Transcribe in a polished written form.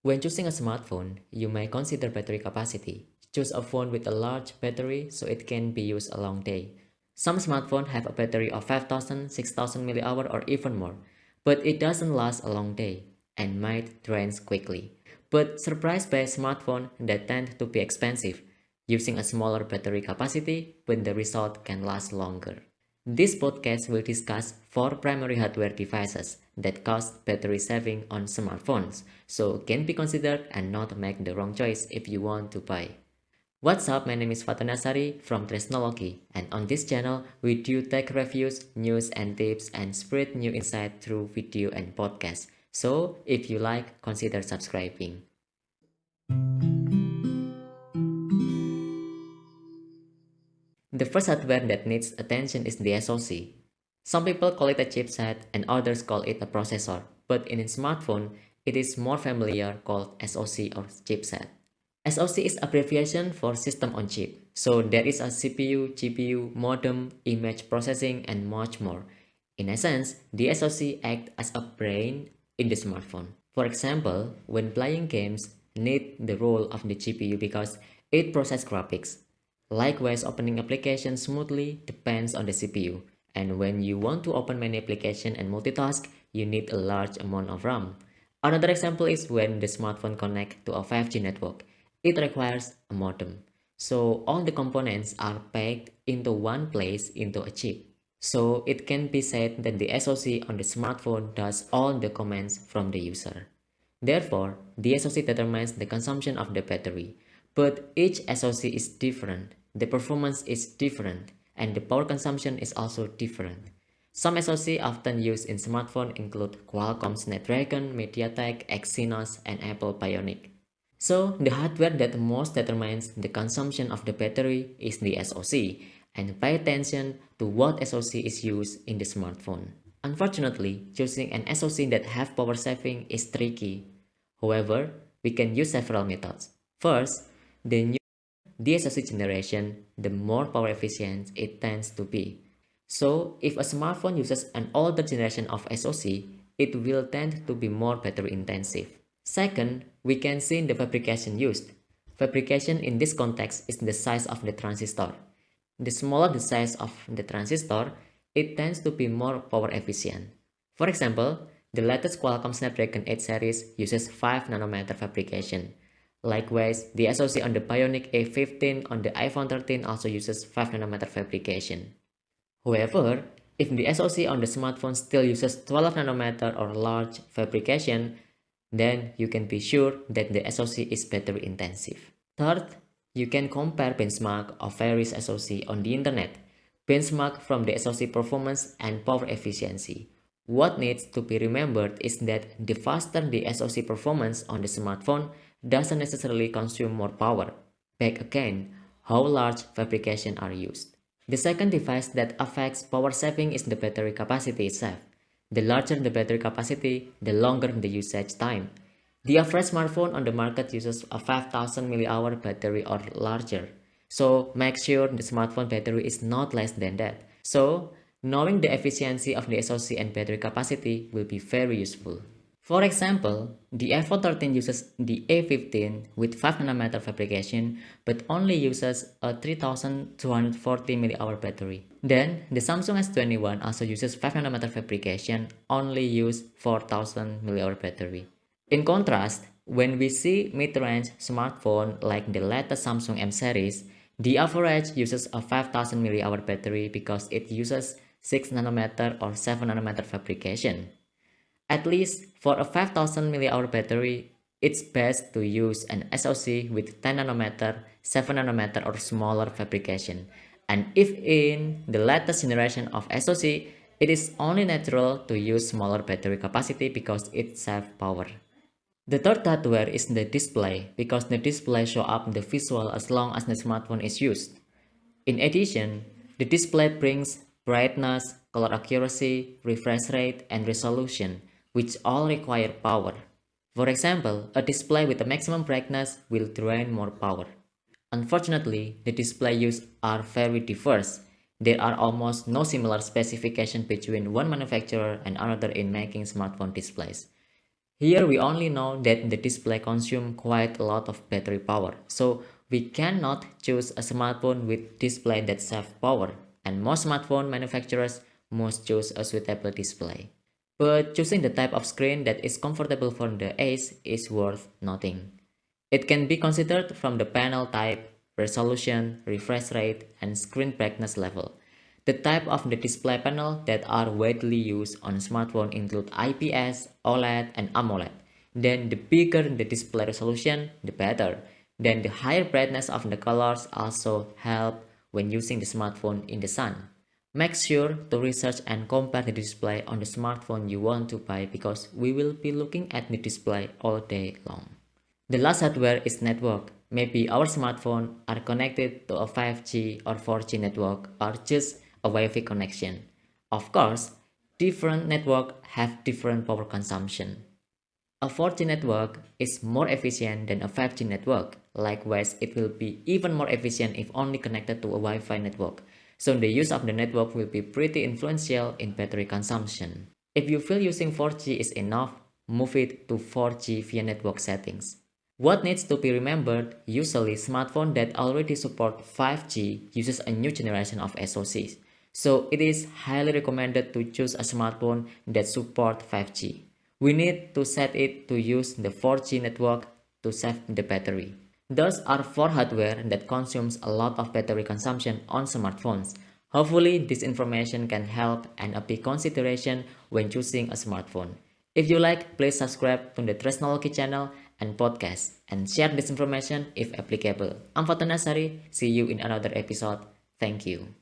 When choosing a smartphone, you may consider battery capacity. Choose a phone with a large battery so it can be used a long day. Some smartphones have a battery of 5,000, 6,000 mAh or even more, but it doesn't last a long day and might drain quickly. But surprise-based smartphones that tend to be expensive, using a smaller battery capacity, but the result can last longer. This podcast will discuss four primary hardware devices that cost battery saving on smartphones, so can be considered and not make the wrong choice if you want to buy. What's up, my name is Fatan Nasari from Tresnology, and on this channel we do tech reviews, news and tips and spread new insight through video and podcast. So if you like, consider subscribing. The first hardware that needs attention is the SoC. Some people call it a chipset and others call it a processor, but in a smartphone, it is more familiar called SoC or chipset. SoC is abbreviation for system on chip. So there is a CPU, GPU, modem, image processing and much more. In essence, the SoC acts as a brain in the smartphone. For example, when playing games, need the role of the GPU because it processes graphics. Likewise, opening applications smoothly depends on the CPU. And when you want to open many applications and multitask, you need a large amount of RAM. Another example is when the smartphone connects to a 5G network. It requires a modem. So all the components are packed into one place into a chip. So it can be said that the SoC on the smartphone does all the commands from the user. Therefore, the SoC determines the consumption of the battery. But each SoC is different, the performance is different, and the power consumption is also different. Some SoC often used in smartphones include Qualcomm Snapdragon, MediaTek, Exynos, and Apple Bionic. So, the hardware that most determines the consumption of the battery is the SoC, and pay attention to what SoC is used in the smartphone. Unfortunately, choosing an SoC that have power saving is tricky. However, we can use several methods. First, the new the SoC generation, the more power efficient it tends to be. So, if a smartphone uses an older generation of SoC, it will tend to be more battery intensive. Second, we can see the fabrication used. Fabrication in this context is the size of the transistor. The smaller the size of the transistor, it tends to be more power efficient. For example, the latest Qualcomm Snapdragon 8 series uses 5 nanometer fabrication. Likewise, the SoC on the Bionic A15 on the iPhone 13 also uses 5 nanometer fabrication. However, if the SoC on the smartphone still uses 12 nanometer or large fabrication, then you can be sure that the SoC is battery intensive. Third, you can compare benchmark of various SoC on the internet. Benchmark from the SoC performance and power efficiency. What needs to be remembered is that the faster the SoC performance on the smartphone doesn't necessarily consume more power. Back again, how large fabrication are used. The second device that affects power saving is the battery capacity itself. The larger the battery capacity, the longer the usage time. The average smartphone on the market uses a 5000 mAh battery or larger. So make sure the smartphone battery is not less than that. So knowing the efficiency of the SoC and battery capacity will be very useful. For example, the iPhone 13 uses the A15 with 5 nanometer fabrication but only uses a 3240 mAh battery. Then, the Samsung S21 also uses 5 nanometer fabrication, only use 4000 mAh battery. In contrast, when we see mid-range smartphone like the latest Samsung M series, the average uses a 5000 mAh battery because it uses 6 nanometer or 7 nanometer fabrication. At least for a 5000 mAh battery, it's best to use an SoC with 10 nanometer, 7 nanometer or smaller fabrication. And if in the latest generation of SoC, it is only natural to use smaller battery capacity because it saves power. The third hardware is the display because the display show up the visual as long as the smartphone is used. In addition, the display brings brightness, color accuracy, refresh rate, and resolution, which all require power. For example, a display with a maximum brightness will drain more power. Unfortunately, the display used are very diverse. There are almost no similar specifications between one manufacturer and another in making smartphone displays. Here we only know that the display consumes quite a lot of battery power, so we cannot choose a smartphone with display that saves power, and most smartphone manufacturers must choose a suitable display. But choosing the type of screen that is comfortable for the eyes is worth noting. It can be considered from the panel type, resolution, refresh rate, and screen brightness level. The type of the display panel that are widely used on smartphones include IPS, OLED, and AMOLED. Then the bigger the display resolution, the better. Then the higher brightness of the colors also help when using the smartphone in the sun. Make sure to research and compare the display on the smartphone you want to buy because we will be looking at the display all day long. The last hardware is network. Maybe our smartphone are connected to a 5G or 4G network or just a Wi-Fi connection. Of course, different networks have different power consumption. A 4G network is more efficient than a 5G network. Likewise, it will be even more efficient if only connected to a Wi-Fi network. So the use of the network will be pretty influential in battery consumption. If you feel using 4G is enough, move it to 4G via network settings. What needs to be remembered, usually smartphones that already support 5G uses a new generation of SoCs. So it is highly recommended to choose a smartphone that supports 5G. We need to set it to use the 4G network to save the battery. Those are four hardware that consumes a lot of battery consumption on smartphones. Hopefully this information can help and a big consideration when choosing a smartphone. If you like, please subscribe to the Tresnology channel and podcast and share this information if applicable. I'm Fatanasari. See you in another episode. Thank you.